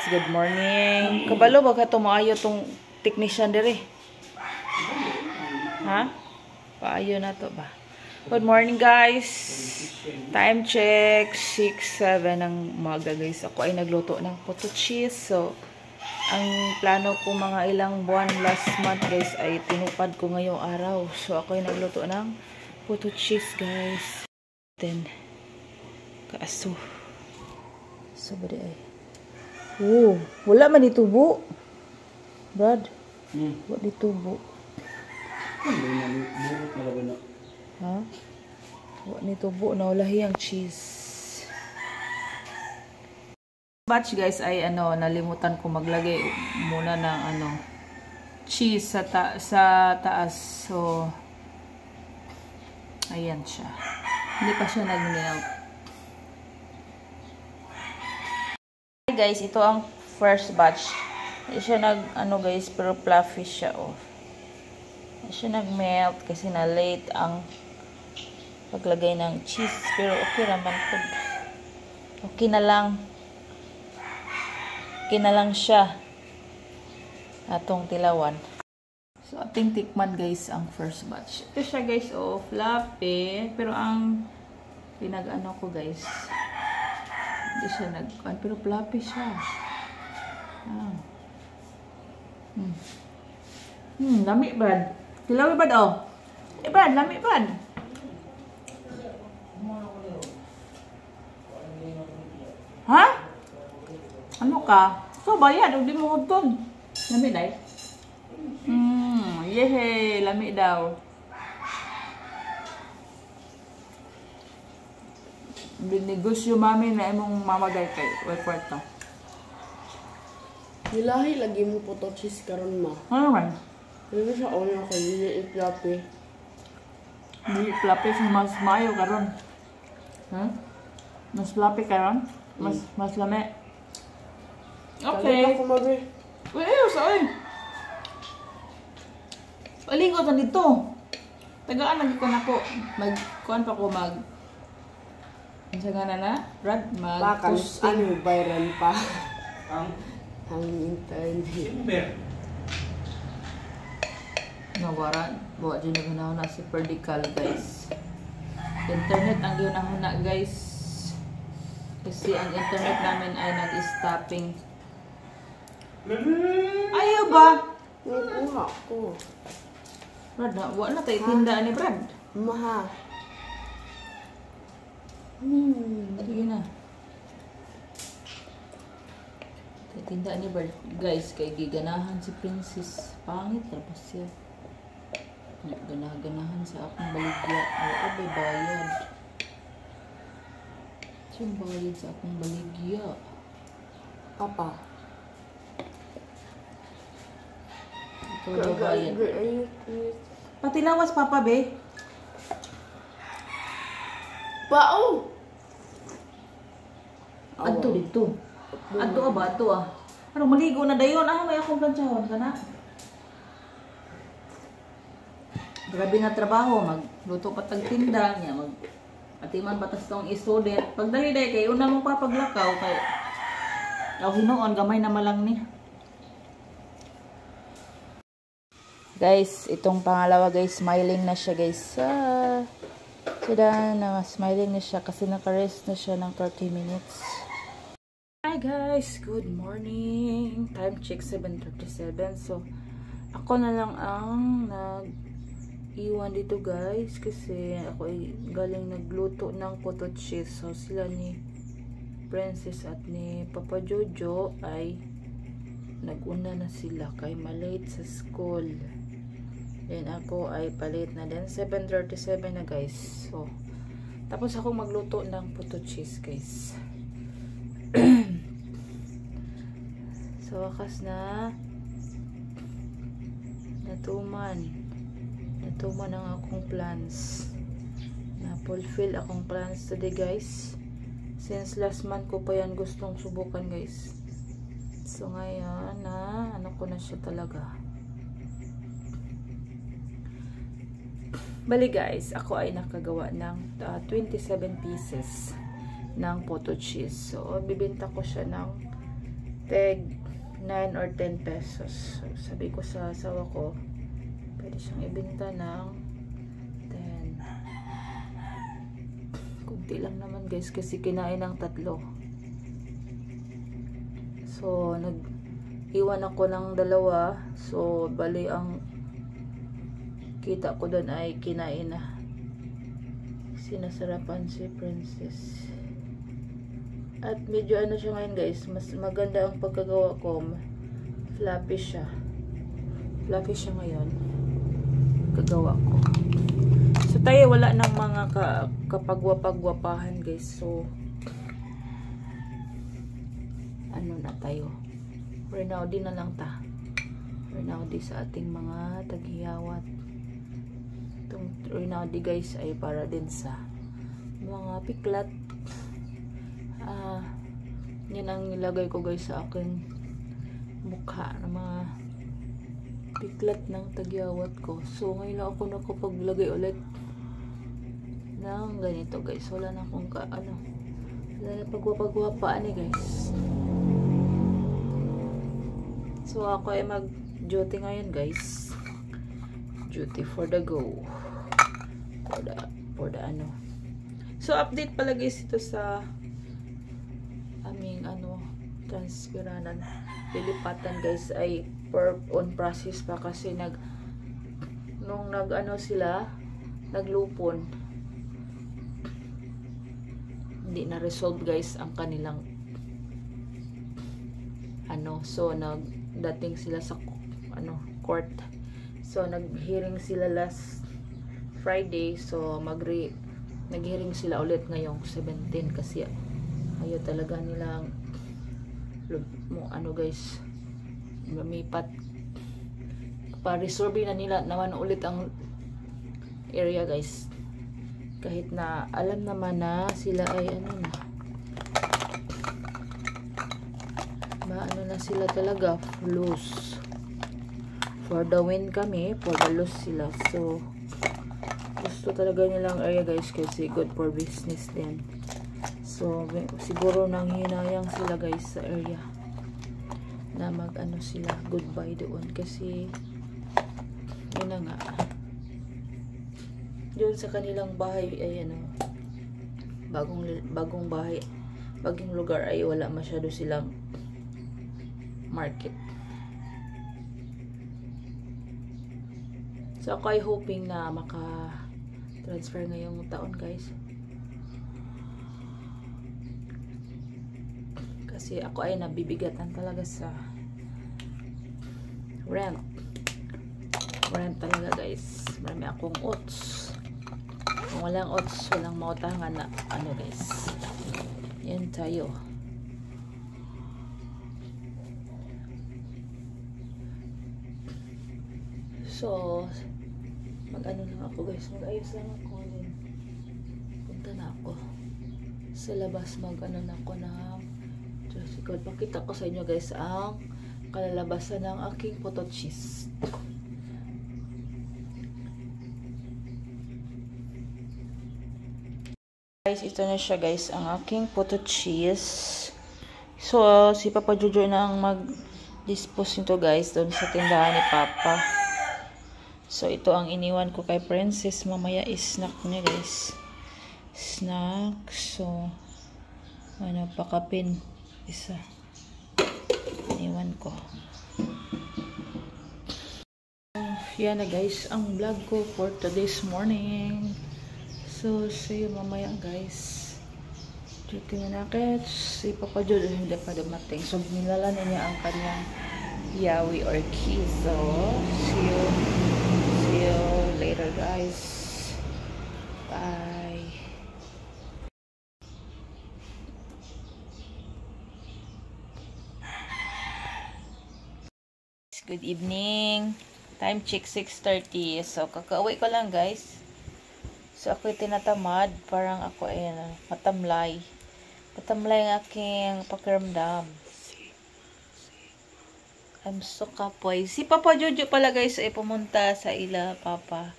good morning. Kabalo ba ka maayo tong technician dire? Ha? Paayo na to ba? Good morning guys. Time check 6:07 ng umaga guys. Ako ay nagluto ng puto cheese. So ang plano ko mga ilang buwan last month guys ay tinupad ko ngayong araw. So ako ay nagluto ng puto cheese guys. Then kaaso. So bari ay. Oh, wala man ditubo. Brad. Wala ditubo. Ha? Wala ditubo na wala hiyang cheese. Batch guys ay nalimutan ko maglagay muna ng cheese sa taas. So ayan siya. Hindi pa siya nag-melt. Guys, ito ang first batch. Hindi siya guys, pero fluffy siya Hindi siya nag-melt kasi na late ang paglagay ng cheese, pero okay naman po. Okay na lang. Okay na lang siya. Atong tilawan. So ating tikman guys ang first batch. Ito siya guys, fluffy, pero ang pinag-ano ko guys, hindi siya pero fluffy siya. Lami bad. Tilawi bad bad, lami bad. Ha? Ano ka? So bayad, di mo hudton. Lami dai. Yehe, lami daw. Binegosyo mami na imong mamagay kay kwarta. Nilahi lagi mo puto cheese karon ma. Ano man? Dili siya onya kay dili i-fluffy. Dili fluffy mas mayo karon. Ha? Mas fluffy karon? Mas lami. Okay. Ako mabi. Well, sorry. Palingot na dito. Tagaan lagi ko na ko. Kuan pa ko Isa nga na, Brad, mag-posting. Viral pa. Ang internet. Nawaran. Buwa dyan na ganaw na si Perdical, guys. Internet ang ganaw na, guys. Kasi ang internet namin ay nag-stopping. Ayaw ba? Nakuha ko. Brad, wala na tayo tinda ni Brad. Maha. Sige na. Tinda ni Brad. Guys, kay giganahan si Princess. Pangit na pa siya. Ganahan sa akong baligya. Oo, may bayad. Siyang bayad sa akong baligya. Papa. Ito daw bayad. Pati lawas, Papa, be. Bao! Adto dito. Adto ba? Adto Ano, maligo na dayon. May akong planchahon ka na. Grabe nga trabaho. Magluto pa tagtinda niya. Atiman batas tong student. Pagdali day kay una mo papaglakaw kay hinoon gamay na malang ni. Guys, itong pangalawa guys, smiling na siya guys. Smiling na siya kasi naka-rest na siya ng 30 minutes. Hi guys, good morning. Time check 7:37. So, ako na lang ang nag-iwan dito guys kasi ako ay galing nagluto ng puto cheese. So, sila ni Princess at ni Papa Jojo ay nag-una na sila kay malate sa school. Then ako ay palit na din. 7:37 na guys. So, tapos ako magluto ng puto cheese guys. So, wakas na natuman ang akong plans. Na-fulfill akong plans today guys. Since last month ko pa yan gustong subukan guys. So, ngayon ko na siya talaga. Bali guys, ako ay nakagawa ng 27 pieces ng puto cheese. So, bibenta ko siya ng tag 9 or 10 pesos. So, sabi ko sa asawa ko, pwede siyang ibenta ng 10. Kunti lang naman guys kasi kinain ng 3. So, nag-iwan ako ng 2. So, bali ang kita ko doon ay kinain na. Sinasarapan si Princess. At medyo ano siya ngayon guys, mas maganda ang pagkagawa ko. Fluffy siya. Fluffy siya ngayon. Kagawa ko. So tayo wala ng mga kapagwapagwapahan guys. So ano na tayo. Renaudi na lang ta. Renaudi sa ating mga taghiyawat. Itong Renaudi guys ay para din sa mga piklat. Yan ang nilagay ko guys sa aking mukha ng mga piklat ng tagyawat ko. So ngayon ako nakapaglagay ulit ng ganito guys. Wala na akong wala na pagwapagwapaan guys. So ako ay mag duty ngayon guys. Duty for the go. For the ano. So update pala guys ito sa aming transpiranan, lilipatan guys ay on process pa kasi nung sila naglupon, hindi na resolve guys ang kanilang so nagdating sila sa court. So nag-hearing sila last Friday, so nag-hearing sila ulit ngayong 17 kasi ayaw talaga nilang guys lumipat pa-resolve na nila naman ulit ang area guys, kahit na alam naman na sila ay na sila talaga lose for the win kami, for the lose sila. So gusto talaga nilang area guys kasi good for business din. So, siguro nang hinayang sila guys sa area na sila goodbye doon kasi yun na nga doon sa kanilang bahay ay bagong bahay, bagong lugar ay wala masyado silang market. So, ako ay hoping na maka-transfer ngayong taon guys. Kasi ako ay nabibigatan talaga sa rent talaga guys. Marami akong oats. Kung walang oats, walang mautangan na guys. Yan tayo. So lang ako guys, mag-ayos lang ako din. Punta na ako sa labas, na ako na pakita ko sa inyo guys ang kalalabasan ng aking photo cheese. Guys, ito na siya guys ang aking photo cheese. So si Papa Jojo na ang mag-dispose nito guys doon sa tindahan ni Papa. So ito ang iniwan ko kay Princess, mamaya is snack niya guys. Snack. So pakapin isa iniwan ko. Yan na guys ang vlog ko for today's morning. So see you mamaya guys. Check na natin si Papa Jojo, hindi pa dumating, so nilala niya ang kanyang yawi or key. So see you later guys. Bye. Good evening. Time check 6:30. So kakauwi ko lang guys. So ako'y tinatamad, parang ako ay matamlay. Matamlay ang aking pakiramdam. I'm so kapoy. Si Papa Jojo pala guys ay pumunta sa ila Papa.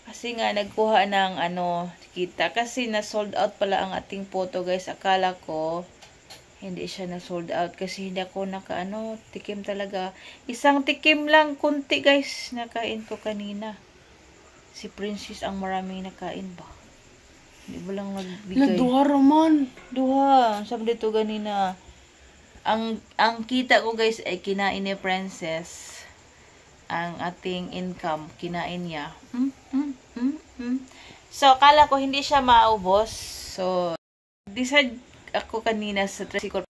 Kasi nga nagkuha ng kita kasi na sold out pala ang ating photo guys. Akala ko hindi siya na sold out kasi hindi ako tikim talaga. Isang tikim lang, kunti guys, nakain ko kanina. Si Princess ang maraming nakain ba? Hindi ba lang nagbigay? Naduha raman. Duha. Sabi dito ganina. Ang kita ko guys ay kinain ni Princess. Ang ating income, kinain niya. So, akala ko hindi siya maubos. So, decide ako kanina sa tricycle.